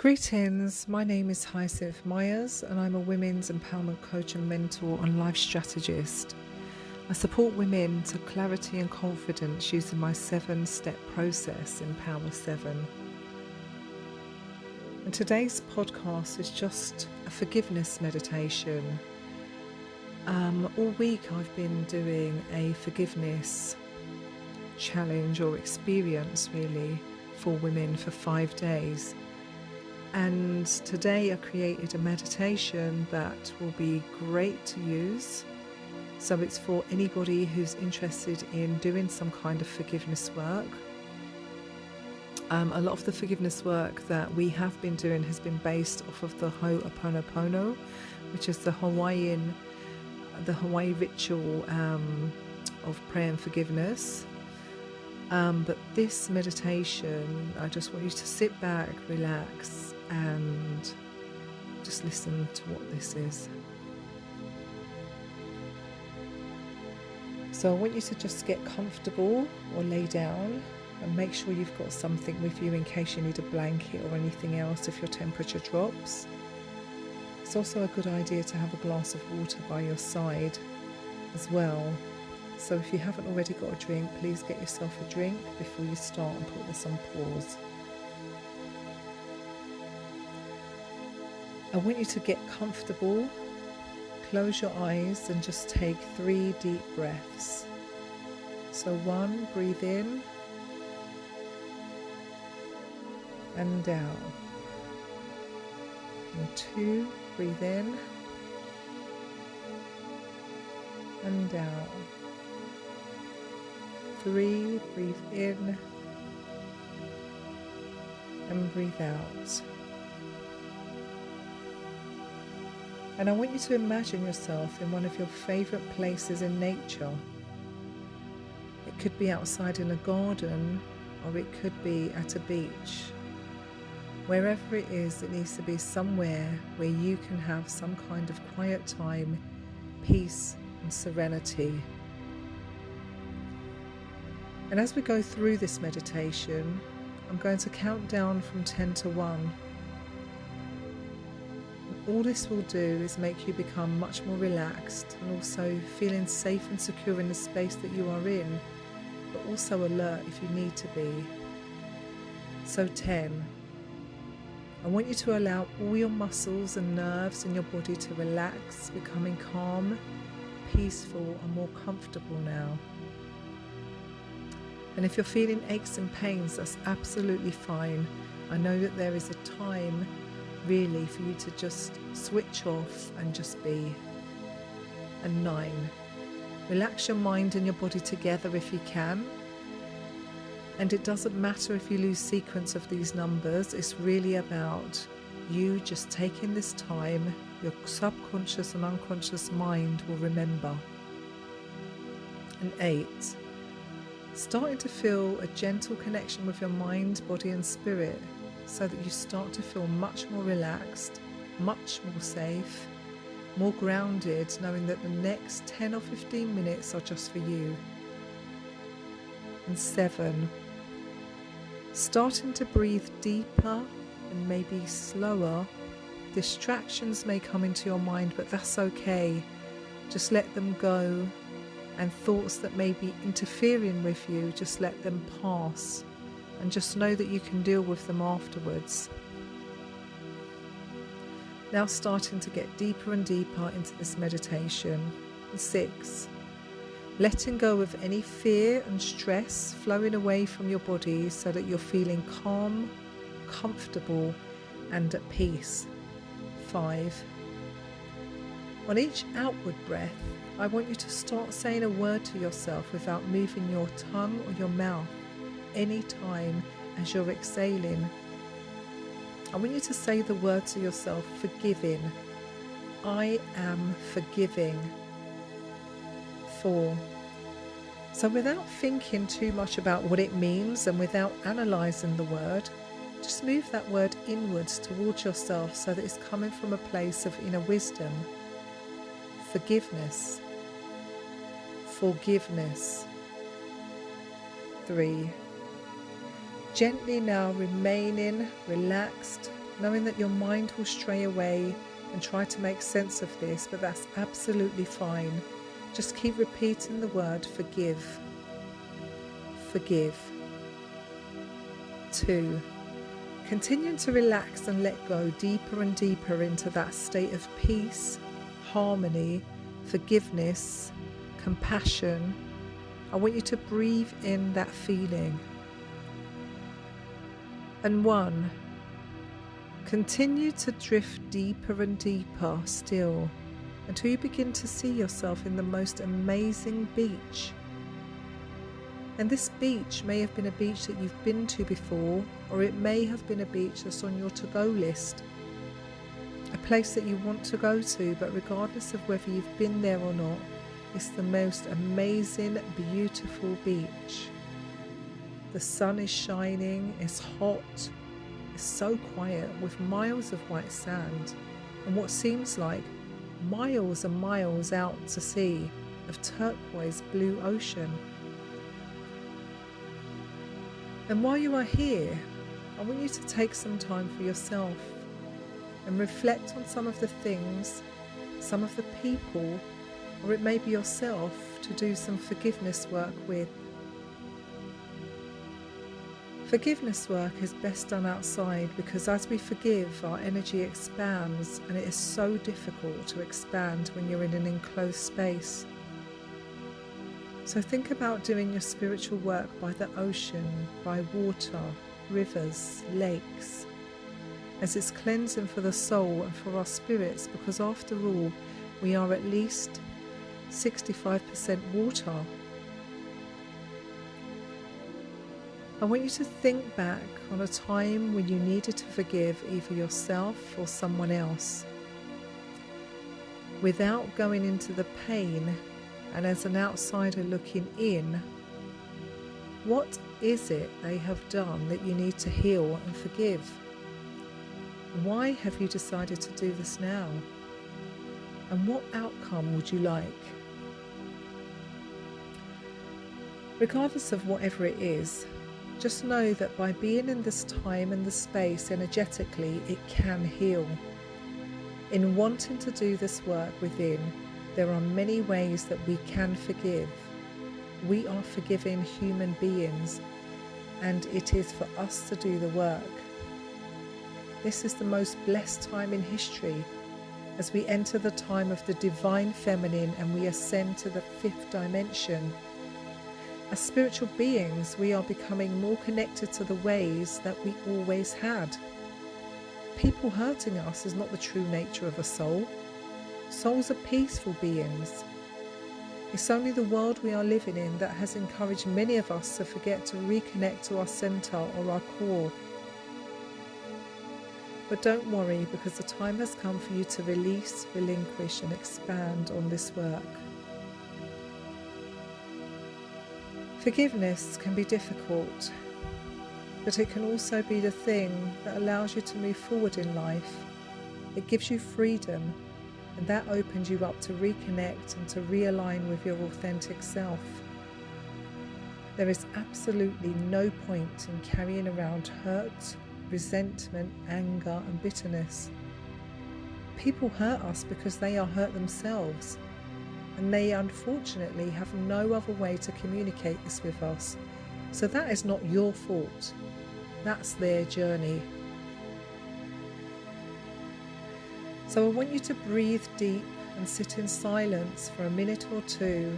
Greetings, my name is Hyacinth Myers and I'm a women's empowerment coach and mentor and life strategist. I support women to clarity and confidence using my 7-step process in Power 7. And today's podcast is just a forgiveness meditation. All week I've been doing a forgiveness challenge or experience really for women for 5 days. And today I created a meditation that will be great to use. So it's for anybody who's interested in doing some kind of forgiveness work. A lot of the forgiveness work that we have been doing has been based off of the Ho'oponopono, which is the Hawaii ritual of prayer and forgiveness. But this meditation, I just want you to sit back, relax, and just listen to what this is. So I want you to just get comfortable or lay down and make sure you've got something with you in case you need a blanket or anything else if your temperature drops. It's also a good idea to have a glass of water by your side as well. So if you haven't already got a drink, please get yourself a drink before you start and put this on pause. I want you to get comfortable, close your eyes and just take 3 deep breaths. So 1, breathe in and down. And 2, breathe in and down. 3, breathe in and breathe out. And I want you to imagine yourself in one of your favorite places in nature. It could be outside in a garden, or it could be at a beach. Wherever it is, it needs to be somewhere where you can have some kind of quiet time, peace and serenity. And as we go through this meditation, I'm going to count down from 10 to 1. All this will do is make you become much more relaxed and also feeling safe and secure in the space that you are in, but also alert if you need to be. So 10. I want you to allow all your muscles and nerves in your body to relax, becoming calm, peaceful and more comfortable now. And if you're feeling aches and pains, that's absolutely fine. I know that there is a time really for you to just switch off and just be. And 9, relax your mind and your body together if you can. And it doesn't matter if you lose sequence of these numbers, it's really about you just taking this time. Your subconscious and unconscious mind will remember. And 8, starting to feel a gentle connection with your mind, body and spirit, so that you start to feel much more relaxed, much more safe, more grounded, knowing that the next 10 or 15 minutes are just for you. And 7, starting to breathe deeper and maybe slower. Distractions may come into your mind, but that's okay. Just let them go. And thoughts that may be interfering with you, just let them pass. And just know that you can deal with them afterwards. Now starting to get deeper and deeper into this meditation. 6, letting go of any fear and stress flowing away from your body so that you're feeling calm, comfortable and at peace. 5, on each outward breath, I want you to start saying a word to yourself without moving your tongue or your mouth any time as you're exhaling. I want you to say the word to yourself, forgiving. I am forgiving. 4, so without thinking too much about what it means and without analysing the word, just move that word inwards towards yourself so that it's coming from a place of inner wisdom. Forgiveness. Forgiveness. 3, gently now remaining relaxed, knowing that your mind will stray away and try to make sense of this, but that's absolutely fine. Just keep repeating the word forgive. Forgive. 2. Continuing to relax and let go deeper and deeper into that state of peace, harmony, forgiveness, compassion. I want you to breathe in that feeling. And 1. Continue to drift deeper and deeper still until you begin to see yourself in the most amazing beach. And this beach may have been a beach that you've been to before, or it may have been a beach that's on your to-go list. A place that you want to go to, but regardless of whether you've been there or not, it's the most amazing, beautiful beach. The sun is shining, it's hot, it's so quiet with miles of white sand and what seems like miles and miles out to sea of turquoise blue ocean. And while you are here, I want you to take some time for yourself and reflect on some of the things, some of the people, or it may be yourself, to do some forgiveness work with. Forgiveness work is best done outside because as we forgive, our energy expands, and it is so difficult to expand when you're in an enclosed space. So think about doing your spiritual work by the ocean, by water, rivers, lakes, as it's cleansing for the soul and for our spirits, because after all, we are at least 65% water. I want you to think back on a time when you needed to forgive either yourself or someone else. Without going into the pain, and as an outsider looking in, what is it they have done that you need to heal and forgive? Why have you decided to do this now? And what outcome would you like? Regardless of whatever it is, just know that by being in this time and the space energetically, it can heal. In wanting to do this work within, there are many ways that we can forgive. We are forgiving human beings, and it is for us to do the work. This is the most blessed time in history as we enter the time of the divine feminine and we ascend to the 5th dimension. As spiritual beings, we are becoming more connected to the ways that we always had. People hurting us is not the true nature of a soul. Souls are peaceful beings. It's only the world we are living in that has encouraged many of us to forget to reconnect to our center or our core. But don't worry, because the time has come for you to release, relinquish, and expand on this work. Forgiveness can be difficult, but it can also be the thing that allows you to move forward in life. It gives you freedom, and that opens you up to reconnect and to realign with your authentic self. There is absolutely no point in carrying around hurt, resentment, anger, and bitterness. People hurt us because they are hurt themselves, and they unfortunately have no other way to communicate this with us. So that is not your fault. That's their journey. So I want you to breathe deep and sit in silence for a minute or two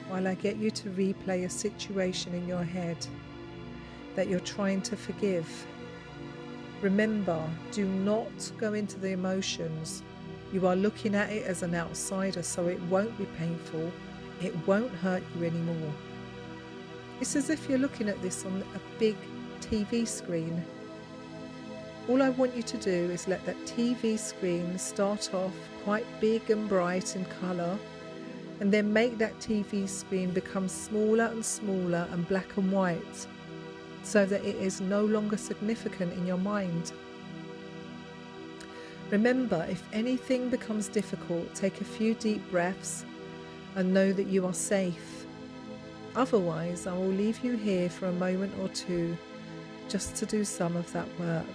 while I get you to replay a situation in your head that you're trying to forgive. Remember, do not go into the emotions. You are looking at it as an outsider, so it won't be painful. It won't hurt you anymore. It's as if you're looking at this on a big TV screen. All I want you to do is let that TV screen start off quite big and bright in colour, and then make that TV screen become smaller and smaller and black and white, so that it is no longer significant in your mind. Remember, if anything becomes difficult, take a few deep breaths and know that you are safe. Otherwise, I will leave you here for a moment or two just to do some of that work.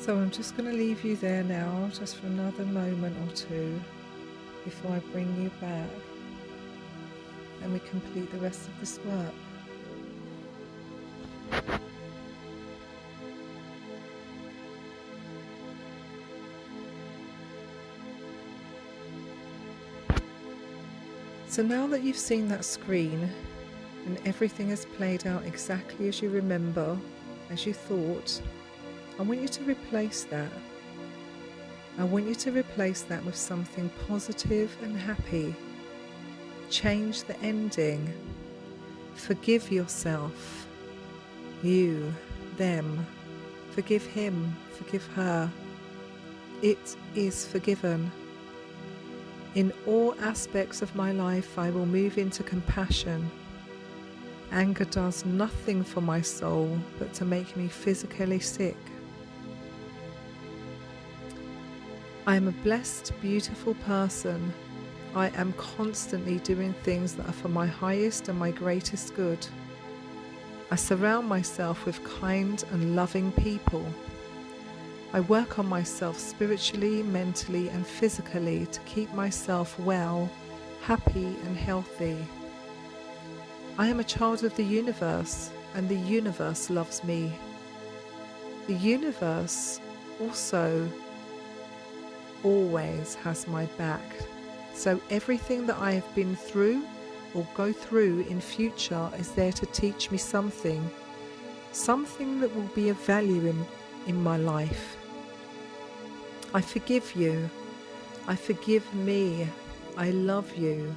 So I'm just going to leave you there now, just for another moment or two before I bring you back and we complete the rest of this work. So now that you've seen that screen and everything has played out exactly as you remember, as you thought, I want you to replace that. I want you to replace that with something positive and happy. Change the ending. Forgive yourself. You, them. Forgive him, forgive her. It is forgiven. In all aspects of my life, I will move into compassion. Anger does nothing for my soul but to make me physically sick. I am a blessed, beautiful person. I am constantly doing things that are for my highest and my greatest good. I surround myself with kind and loving people. I work on myself spiritually, mentally, and physically to keep myself well, happy, and healthy. I am a child of the universe, and the universe loves me. The universe also always has my back. So everything that I have been through or go through in future is there to teach me something that will be of value in my life. I forgive you. I forgive me. I love you.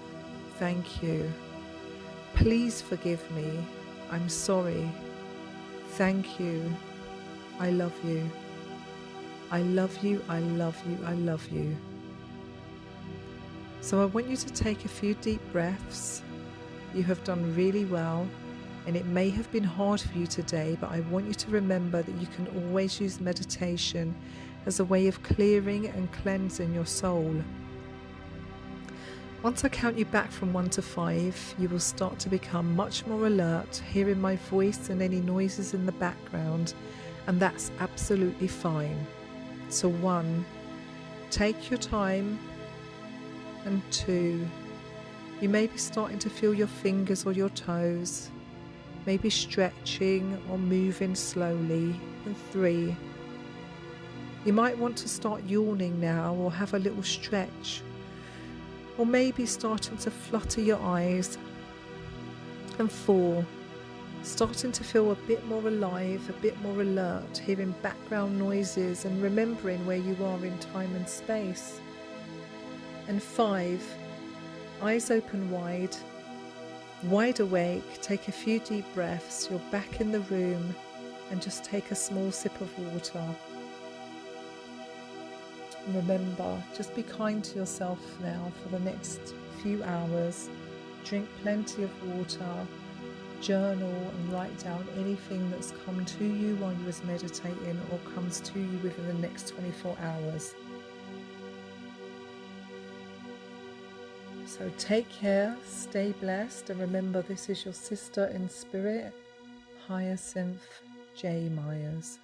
Thank you. Please forgive me. I'm sorry. Thank you. I love you. I love you. I love you. I love you. So I want you to take a few deep breaths. You have done really well, and it may have been hard for you today, but I want you to remember that you can always use meditation as a way of clearing and cleansing your soul. Once I count you back from 1 to 5, you will start to become much more alert, hearing my voice and any noises in the background, and that's absolutely fine. So 1, take your time, and 2, you may be starting to feel your fingers or your toes, maybe stretching or moving slowly, and 3, you might want to start yawning now or have a little stretch, or maybe starting to flutter your eyes, and 4, starting to feel a bit more alive, a bit more alert, hearing background noises and remembering where you are in time and space, and 5, eyes open wide awake, take a few deep breaths, you're back in the room, and just take a small sip of water. Remember, just be kind to yourself now for the next few hours. Drink plenty of water, journal and write down anything that's come to you while you was meditating or comes to you within the next 24 hours. So take care, stay blessed, and remember this is your sister in spirit, Hyacinth J. Myers.